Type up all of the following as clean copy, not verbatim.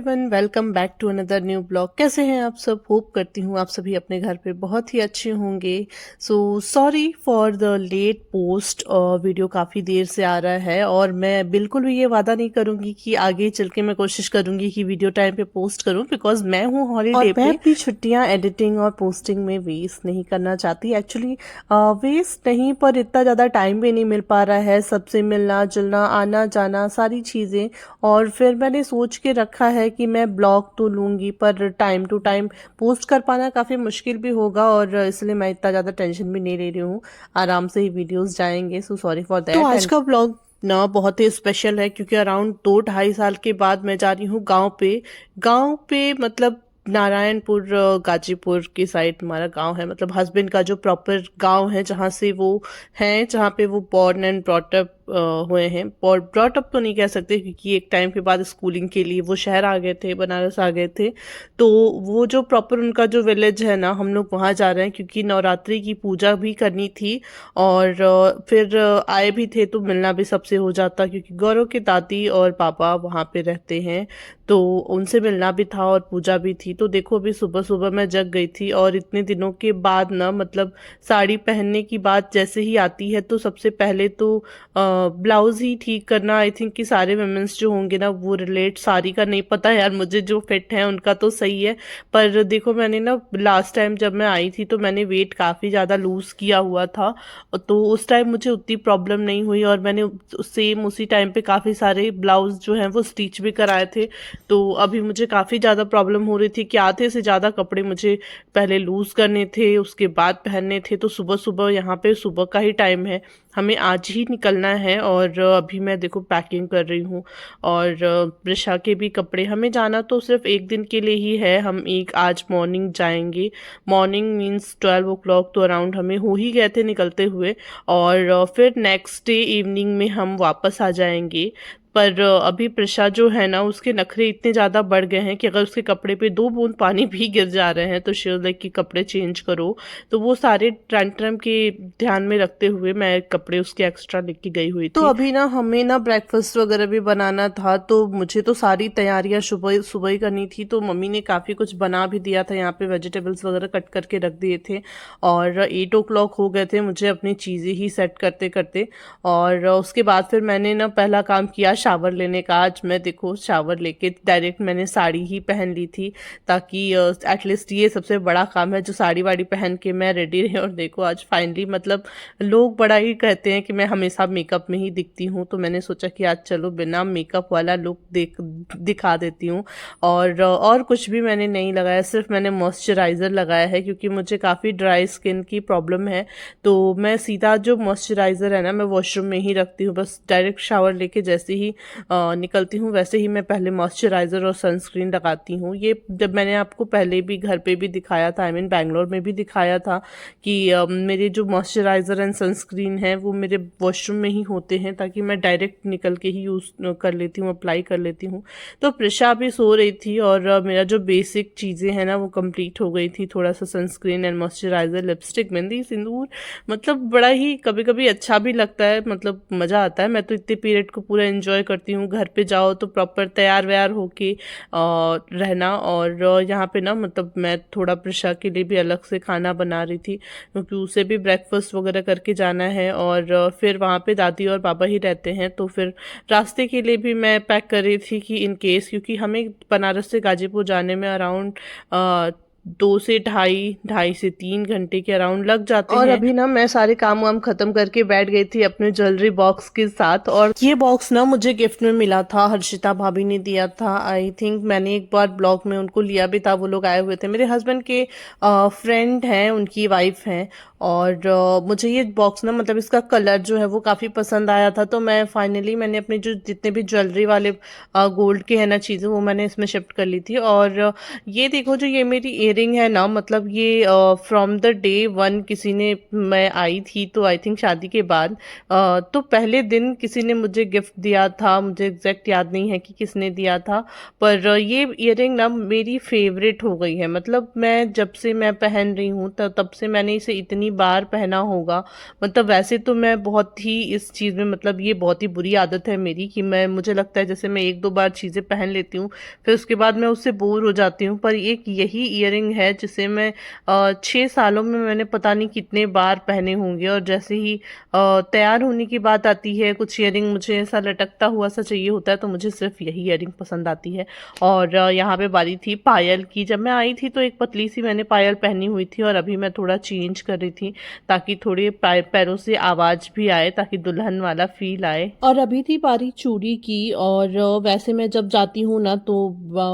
Everyone, welcome back to another new blog. कैसे हैं आप सब? होप करती हूँ आप सभी अपने घर पे बहुत ही अच्छे होंगे। So sorry for the late post. Video काफ़ी देर से आ रहा है और मैं बिल्कुल भी ये वादा नहीं करूँगी कि आगे चल के मैं कोशिश करूँगी कि वीडियो टाइम पे पोस्ट करूँ, बिकॉज मैं हूँ हॉलीडे पे। मैं अपनी छुट्टियाँ एडिटिंग और पोस्टिंग में वेस्ट नहीं करना चाहती। एक्चुअली वेस्ट नहीं, पर इतना ज़्यादा टाइम भी नहीं मिल पा रहा है सबसे मिलना जुलना, आना जाना, सारी चीज़ें। और फिर मैंने सोच के रखा है कि मैं ब्लॉग तो लूँगी, पर टाइम टू टाइम पोस्ट कर पाना काफ़ी मुश्किल भी होगा, और इसलिए मैं इतना ज़्यादा टेंशन भी नहीं ले रही हूँ। आराम से ही वीडियोस जाएंगे, सो सॉरी फॉर दैट। तो आज का ब्लॉग ना बहुत ही स्पेशल है, क्योंकि अराउंड 2-2.5 साल के बाद मैं जा रही हूँ गाँव पे मतलब नारायणपुर, गाजीपुर की साइड हमारा गांव है। मतलब हस्बैंड का जो प्रॉपर गांव है, जहाँ से वो हैं, जहाँ पे वो बॉर्न एंड ब्रॉट अप हुए हैं। और ब्रॉट अप तो नहीं कह सकते, क्योंकि एक टाइम के बाद स्कूलिंग के लिए वो शहर आ गए थे, बनारस आ गए थे। तो वो जो प्रॉपर उनका जो विलेज है ना, हम लोग वहाँ जा रहे हैं, क्योंकि नवरात्रि की पूजा भी करनी थी। और फिर आए भी थे तो मिलना भी सबसे हो जाता, क्योंकि गौरव के दादी और पापा वहाँ पे रहते हैं, तो उनसे मिलना भी था और पूजा भी थी। तो देखो, अभी सुबह सुबह मैं जग गई थी, और इतने दिनों के बाद ना, मतलब साड़ी पहनने की बात जैसे ही आती है तो सबसे पहले तो ब्लाउज ही ठीक करना। आई थिंक कि सारे वुमेन्स जो होंगे ना वो रिलेट। साड़ी का नहीं पता यार मुझे, जो फिट है उनका तो सही है। पर देखो, मैंने ना लास्ट टाइम जब मैं आई थी तो मैंने वेट काफ़ी ज़्यादा लूज किया हुआ था, तो उस टाइम मुझे उतनी प्रॉब्लम नहीं हुई, और मैंने सेम उसी टाइम पे काफ़ी सारे ब्लाउज जो हैं वो स्टिच भी कराए थे। तो अभी मुझे काफ़ी ज़्यादा प्रॉब्लम हो रही थी कि आधे से ज़्यादा कपड़े मुझे पहले लूज़ करने थे, उसके बाद पहनने थे। तो सुबह सुबह, यहाँ पे सुबह का ही टाइम है, हमें आज ही निकलना है। और अभी मैं देखो पैकिंग कर रही हूँ। और प्रिशा के भी कपड़े, हमें जाना तो सिर्फ एक दिन के लिए ही है। हम आज मॉर्निंग जाएंगे। मॉर्निंग मीन्स 12 o'clock तो अराउंड हमें हो ही गए थे निकलते हुए। और फिर नेक्स्ट डे इवनिंग में हम वापस आ जाएंगे। पर अभी प्रिशा जो है ना, उसके नखरे इतने ज़्यादा बढ़ गए हैं कि अगर उसके कपड़े पे 2 बूंद पानी भी गिर जा रहे हैं तो शी वाज लाइक कि कपड़े चेंज करो। तो वो सारे टैंट्रम के ध्यान में रखते हुए मैं कपड़े उसके एक्स्ट्रा लेके गई हुई थी। तो अभी ना हमें ना ब्रेकफास्ट वगैरह भी बनाना था, तो मुझे तो सारी तैयारियां सुबह सुबह ही करनी थी। तो मम्मी ने काफ़ी कुछ बना भी दिया था, यहाँ पे वेजिटेबल्स वगैरह कट करके रख दिए थे। और 8 o'clock हो गए थे मुझे अपनी चीज़ें ही सेट करते करते। और उसके बाद फिर मैंने ना पहला काम किया शावर लेने का। आज मैं देखो शावर लेके डायरेक्ट मैंने साड़ी ही पहन ली थी, ताकि एटलीस्ट ये सबसे बड़ा काम है, जो साड़ी वाड़ी पहन के मैं रेडी रही। और देखो आज फाइनली, मतलब लोग बड़ा ही कहते हैं कि मैं हमेशा मेकअप में ही दिखती हूँ, तो मैंने सोचा कि आज चलो बिना मेकअप वाला लुक दिखा देती हूँ। और कुछ भी मैंने नहीं लगाया, सिर्फ मैंने मॉइस्चराइज़र लगाया है, क्योंकि मुझे काफ़ी ड्राई स्किन की प्रॉब्लम है। तो मैं सीधा जो मॉइस्चराइज़र है ना, मैं वॉशरूम में ही रखती हूँ। बस डायरेक्ट शावर लेके जैसे ही निकलती हूँ, वैसे ही मैं पहले मॉइस्चराइज़र और सनस्क्रीन लगाती हूँ। ये जब मैंने आपको पहले भी घर पे भी दिखाया था, आई मीन बैंगलोर में भी दिखाया था, कि मेरे जो मॉइस्चराइज़र एंड सनस्क्रीन है वो मेरे वॉशरूम में ही होते हैं, ताकि मैं डायरेक्ट निकल के ही यूज़ कर लेती हूँ, अप्लाई कर लेती हूँ। तो प्रिशा भी सो रही थी, और मेरा जो बेसिक चीज़ें हैं ना वो कंप्लीट हो गई थी। थोड़ा सा sunscreen and moisturiser, lipstick, mehndi, sindoor, मतलब बड़ा ही कभी कभी अच्छा भी लगता है, मतलब मज़ा आता है। मैं तो इतने पीरियड को पूरा एंजॉय करती हूँ। घर पे जाओ तो प्रॉपर तैयार व्यार होके रहना। और यहाँ पे ना, मतलब मैं थोड़ा प्रिशा के लिए भी अलग से खाना बना रही थी, क्योंकि उसे भी ब्रेकफास्ट वगैरह करके जाना है। और फिर वहाँ पे दादी और पापा ही रहते हैं, तो फिर रास्ते के लिए भी मैं पैक कर रही थी कि इन केस, क्योंकि हमें बनारस से गाजीपुर जाने में अराउंड 2 से ढाई से 3 घंटे के अराउंड लग जाते हैं। और अभी ना मैं सारे काम वाम खत्म करके बैठ गई थी अपने ज्वेलरी बॉक्स के साथ। और ये बॉक्स ना मुझे गिफ्ट में मिला था, हर्षिता भाभी ने दिया था। आई थिंक मैंने एक बार ब्लॉग में उनको लिया भी था, वो लोग आए हुए थे, मेरे हस्बैंड के फ्रेंड हैं, उनकी वाइफ हैं। और मुझे ये बॉक्स ना, मतलब इसका कलर जो है वो काफ़ी पसंद आया था, तो मैंने अपने जो जितने भी ज्वेलरी वाले गोल्ड के है ना चीज़ें, वो मैंने इसमें शिफ्ट कर ली थी। और ये देखो, जो ये मेरी ईयरिंग है ना, मतलब ये फ्रॉम द डे वन किसी ने, मैं आई थी तो आई थिंक शादी के बाद, तो पहले दिन किसी ने मुझे गिफ्ट दिया था, मुझे एग्जैक्ट याद नहीं है कि किसने दिया था, पर ये ईयरिंग ना मेरी फेवरेट हो गई है। मतलब मैं जब से मैं पहन रही हूँ तब से मैंने इसे इतनी बार पहना होगा। मतलब वैसे तो मैं बहुत ही इस चीज़ में, मतलब ये बहुत ही बुरी आदत है मेरी कि मैं, मुझे लगता है जैसे मैं एक दो बार चीज़ें पहन लेती हूँ फिर उसके बाद मैं उससे बोर हो जाती हूँ। पर एक यही ईयरिंग है जिसे मैं 6 सालों में मैंने पता नहीं कितने बार पहने होंगे, और जैसे ही तैयार होने की बात आती है, कुछ ईयरिंग मुझे ऐसा लटकता हुआ सा चाहिए होता है तो मुझे सिर्फ यही ईयरिंग पसंद आती है। और यहाँ पे बारी थी पायल की। जब मैं आई थी तो एक पतली सी मैंने पायल पहनी हुई थी, और अभी मैं थोड़ा चेंज कर रही थी ताकि थोड़ी पैरों से आवाज़ भी आए, ताकि दुल्हन वाला फील आए। और अभी थी बारी चूड़ी की, और वैसे मैं जब जाती हूँ ना तो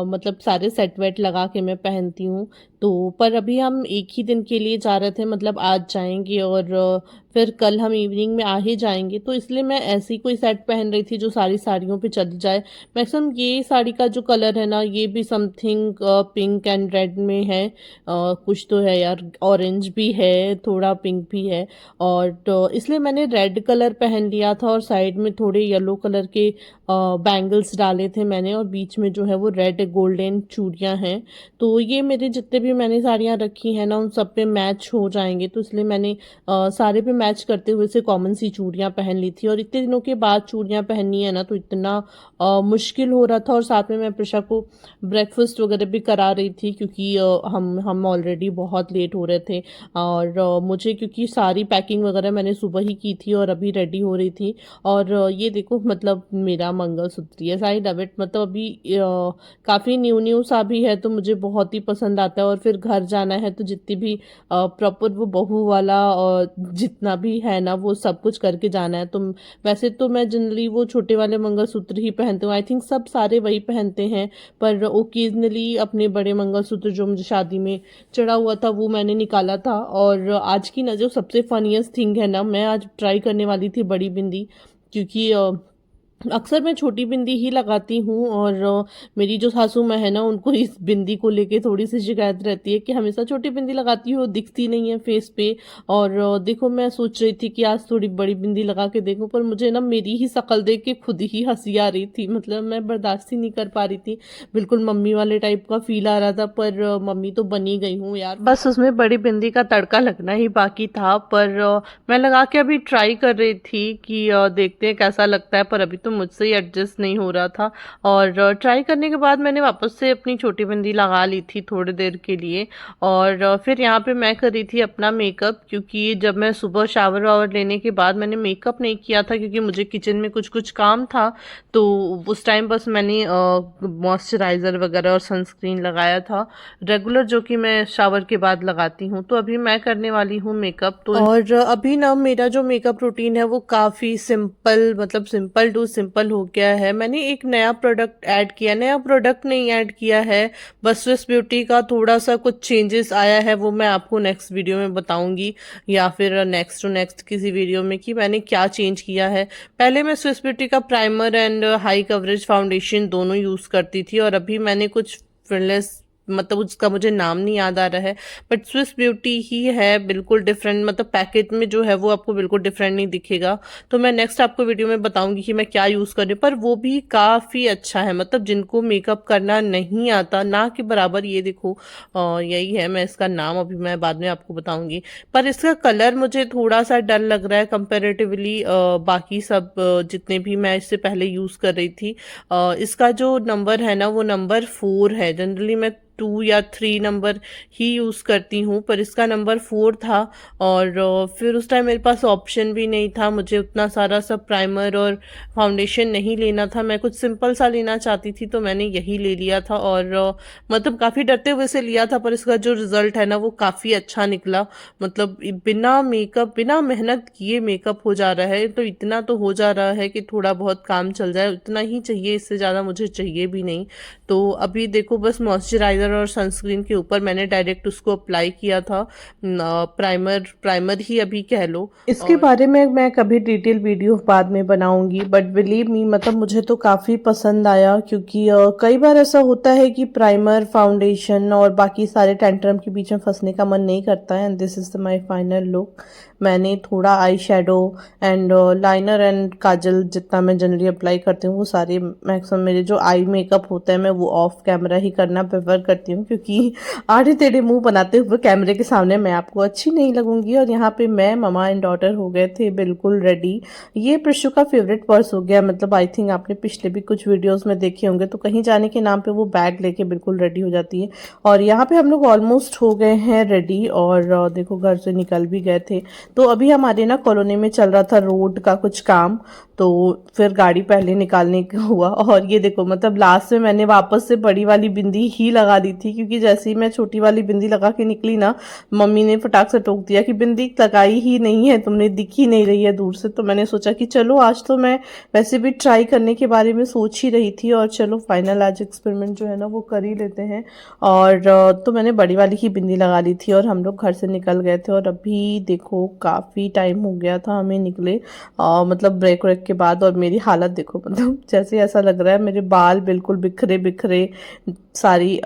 मतलब सारे सेट वेट लगा के मैं पहनती हूँ। तो पर अभी हम एक ही दिन के लिए जा रहे थे, मतलब आज जाएंगे और फिर कल हम इवनिंग में आ ही जाएंगे, तो इसलिए मैं ऐसी कोई सेट पहन रही थी जो सारी साड़ियों पे चल जाए। मैक्सिमम ये साड़ी का जो कलर है ना, ये भी समथिंग पिंक एंड रेड में है, कुछ तो है यार, ऑरेंज भी है, थोड़ा पिंक भी है, और तो इसलिए मैंने रेड कलर पहन लिया था, और साइड में थोड़े येलो कलर के बैंगल्स डाले थे मैंने, और बीच में जो है वो रेड गोल्डन चूड़ियाँ हैं। तो ये मेरे जितने भी मैंने साड़ियाँ रखी हैं ना उन सब पे मैच हो जाएंगे, तो इसलिए मैंने सारे पे मैच करते हुए से कॉमन सी चूड़ियाँ पहन ली थी। और इतने दिनों के बाद चूड़ियाँ पहननी है ना तो इतना मुश्किल हो रहा था, और साथ में मैं प्रिशा को ब्रेकफास्ट वगैरह भी करा रही थी क्योंकि हम ऑलरेडी बहुत लेट हो रहे थे, और मुझे क्योंकि सारी पैकिंग वगैरह मैंने सुबह ही की थी और अभी रेडी हो रही थी। और ये देखो, मतलब मेरा mangalsutra, yes I love it, मतलब अभी काफ़ी न्यू न्यू सा भी है तो मुझे बहुत ही पसंद आता है। और फिर घर जाना है तो जितनी भी प्रॉपर वो बहू वाला जितना भी है ना वो सब कुछ करके जाना है। तो वैसे तो मैं जनरली वो छोटे वाले मंगलसूत्र ही पहनती हूँ, आई थिंक सब सारे वही पहनते हैं, पर ओकेजनली अपने बड़े मंगलसूत्र जो मुझे शादी में चढ़ा हुआ था वो मैंने निकाला था। और आज की ना जो सबसे फनीएस्ट थिंग है ना, मैं आज ट्राई करने वाली थी बड़ी बिंदी, क्योंकि अक्सर मैं छोटी बिंदी ही लगाती हूँ, और मेरी जो सासू माँ है ना उनको इस बिंदी को लेके थोड़ी सी शिकायत रहती है कि हमेशा छोटी बिंदी लगाती हो, दिखती नहीं है फेस पे। और देखो, मैं सोच रही थी कि आज थोड़ी बड़ी बिंदी लगा के देखूं, पर मुझे ना मेरी ही शक्ल देख के खुद ही हंसी आ रही थी, मतलब मैं बर्दाश्त ही नहीं कर पा रही थी। बिल्कुल मम्मी वाले टाइप का फील आ रहा था, पर मम्मी तो बनी गई हूँ यार, बस उसमें बड़ी बिंदी का तड़का लगना ही बाकी था। पर मैं लगा के अभी ट्राई कर रही थी कि देखते हैं कैसा लगता है, पर अभी तो मुझसे ही एडजस्ट नहीं हो रहा था। और ट्राई करने के बाद मैंने वापस से अपनी छोटी बिंदी लगा ली थी थोड़ी देर के लिए। और फिर यहाँ पे मैं कर रही थी अपना मेकअप, क्योंकि जब मैं सुबह शावर वावर लेने के बाद मैंने मेकअप नहीं किया था क्योंकि मुझे किचन में कुछ कुछ काम था, तो उस टाइम बस मैंने मॉइस्चराइज़र वगैरह और सनस्क्रीन लगाया था रेगुलर, जो कि मैं शावर के बाद लगाती हूँ। तो अभी मैं करने वाली हूँ मेकअप। तो और अभी ना मेरा जो मेकअप रूटीन है वो काफ़ी सिंपल, मतलब सिंपल टू सिंपल हो गया है। मैंने एक नया प्रोडक्ट ऐड किया, नया प्रोडक्ट नहीं ऐड किया है, बस स्विस ब्यूटी का थोड़ा सा कुछ चेंजेस आया है, वो मैं आपको नेक्स्ट वीडियो में बताऊंगी, या फिर नेक्स्ट टू नेक्स्ट किसी वीडियो में कि मैंने क्या चेंज किया है। पहले मैं स्विस ब्यूटी का primer and high coverage foundation दोनों यूज़ करती थी, और अभी मैंने कुछ फिरलेस, मतलब उसका मुझे नाम नहीं याद आ रहा है, बट स्विस ब्यूटी ही है, बिल्कुल डिफरेंट, मतलब पैकेट में जो है वो आपको बिल्कुल डिफरेंट नहीं दिखेगा। तो मैं नेक्स्ट आपको वीडियो में बताऊंगी कि मैं क्या यूज़ कर रही हूँ, पर वो भी काफ़ी अच्छा है, मतलब जिनको मेकअप करना नहीं आता ना के बराबर। ये देखो, यही है, मैं इसका नाम अभी मैं बाद में आपको बताऊंगी, पर इसका कलर मुझे थोड़ा सा डल लग रहा है कंपेरेटिवली बाकी सब जितने भी मैं इससे पहले यूज़ कर रही थी। इसका जो नंबर है ना वो नंबर 4 है, जनरली मैं 2 या 3 नंबर ही यूज़ करती हूँ, पर इसका नंबर 4 था। और फिर उस टाइम मेरे पास ऑप्शन भी नहीं था, मुझे उतना सारा सब प्राइमर और फाउंडेशन नहीं लेना था, मैं कुछ सिंपल सा लेना चाहती थी, तो मैंने यही ले लिया था। और मतलब काफ़ी डरते हुए से लिया था, पर इसका जो रिज़ल्ट है ना वो काफ़ी अच्छा निकला। मतलब बिना मेकअप, बिना मेहनत किए मेकअप हो जा रहा है, तो इतना तो हो जा रहा है कि थोड़ा बहुत काम चल जाए, उतना ही चाहिए, इससे ज़्यादा मुझे चाहिए भी नहीं। तो अभी देखो, बस मॉइस्चराइज़र टोनर और सनस्क्रीन के ऊपर मैंने डायरेक्ट उसको अप्लाई किया था। प्राइमर ही अभी कह लो। इसके बारे में मैं कभी डिटेल वीडियो बाद में बनाऊंगी, बट बिलीव मी मतलब मुझे तो काफ़ी पसंद आया, क्योंकि कई बार ऐसा होता है कि प्राइमर, फाउंडेशन और बाकी सारे टेंट्रम के बीच में फंसने का मन नहीं करता है। And this is my final look. मैंने थोड़ा eye shadow and liner and kajal जितना मैं जनरली अप्लाई करती हूँ वो सारे मैक्सिमम मेरे जो आई मेकअप होता है मैं वो ऑफ कैमरा ही करना प्रेफर करती हूँ, क्योंकि आड़े टेढ़े मुंह बनाते हुए कैमरे के सामने मैं आपको अच्छी नहीं लगूंगी। और यहाँ पे मैं ममा एंड डॉटर हो गए थे बिल्कुल रेडी। ये प्रशु का फेवरेट पर्स हो गया, मतलब आई थिंक आपने पिछले भी कुछ वीडियोस में देखे होंगे, तो कहीं जाने के नाम पे वो बैग लेके बिल्कुल रेडी हो जाती है। और यहाँ पे हम लोग ऑलमोस्ट हो गए हैं रेडी, और देखो घर से निकल भी गए थे। तो अभी हमारे ना कॉलोनी में चल रहा था रोड का कुछ काम, तो फिर गाड़ी पहले निकालने का हुआ। और ये देखो मतलब लास्ट में मैंने वापस से बड़ी वाली बिंदी ही लगा दी थी, क्योंकि जैसे ही मैं छोटी वाली बिंदी लगा के निकली ना, मम्मी ने फटाक से टोक दिया कि बिंदी लगाई ही नहीं है तुमने, दिख ही नहीं रही है दूर से। तो मैंने सोचा कि चलो आज तो मैं वैसे भी ट्राई करने के बारे में सोच ही रही थी, और चलो फाइनल आज एक्सपेरिमेंट जो है ना वो कर ही लेते हैं। और तो मैंने बड़ी वाली ही बिंदी लगा ली थी और हम लोग घर से निकल गए थे। और अभी देखो काफ़ी टाइम हो गया था हमें निकले, मतलब ब्रेक व्रेक के बाद। और मेरी हालत देखो, मतलब जैसे ऐसा लग रहा है मेरे बाल बिल्कुल बिखरे बिखरे, सारी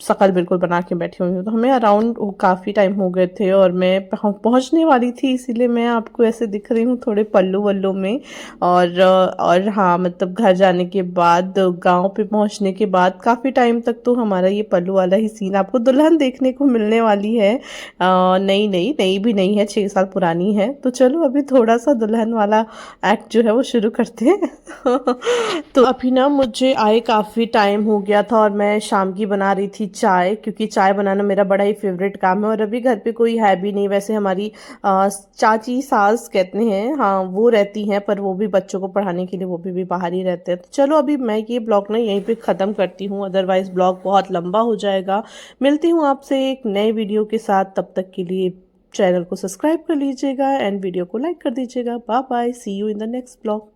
शकल बिल्कुल बना के बैठी हुई हूँ। तो हमें अराउंड काफ़ी टाइम हो गए थे और मैं पहुँचने वाली थी, इसीलिए मैं आपको ऐसे दिख रही हूँ थोड़े पल्लू वल्लू में। और हाँ मतलब घर जाने के बाद, गांव पे पहुँचने के बाद काफ़ी टाइम तक तो हमारा ये पल्लू वाला ही सीन आपको दुल्हन देखने को मिलने वाली है। नई नई नई भी नहीं है, 6 साल पुरानी है। तो चलो अभी थोड़ा सा दुल्हन वाला एक्ट जो है वो शुरू करते हैं। तो अभी ना मुझे आए काफ़ी टाइम हो गया था और मैं शाम की बना रही थी चाय, क्योंकि चाय बनाना मेरा बड़ा ही फेवरेट काम है। और अभी घर पे कोई है भी नहीं, वैसे हमारी चाची सास कहते हैं, हाँ वो रहती हैं, पर वो भी बच्चों को पढ़ाने के लिए वो भी बाहर ही रहते हैं। तो चलो अभी मैं ये ब्लॉग ना यहीं पे ख़त्म करती हूँ, अदरवाइज़ ब्लॉग बहुत लंबा हो जाएगा। मिलती हूँ आपसे एक नए वीडियो के साथ, तब तक के लिए चैनल को सब्सक्राइब कर लीजिएगा एंड वीडियो को लाइक कर दीजिएगा। Bye bye, see you in the next blog.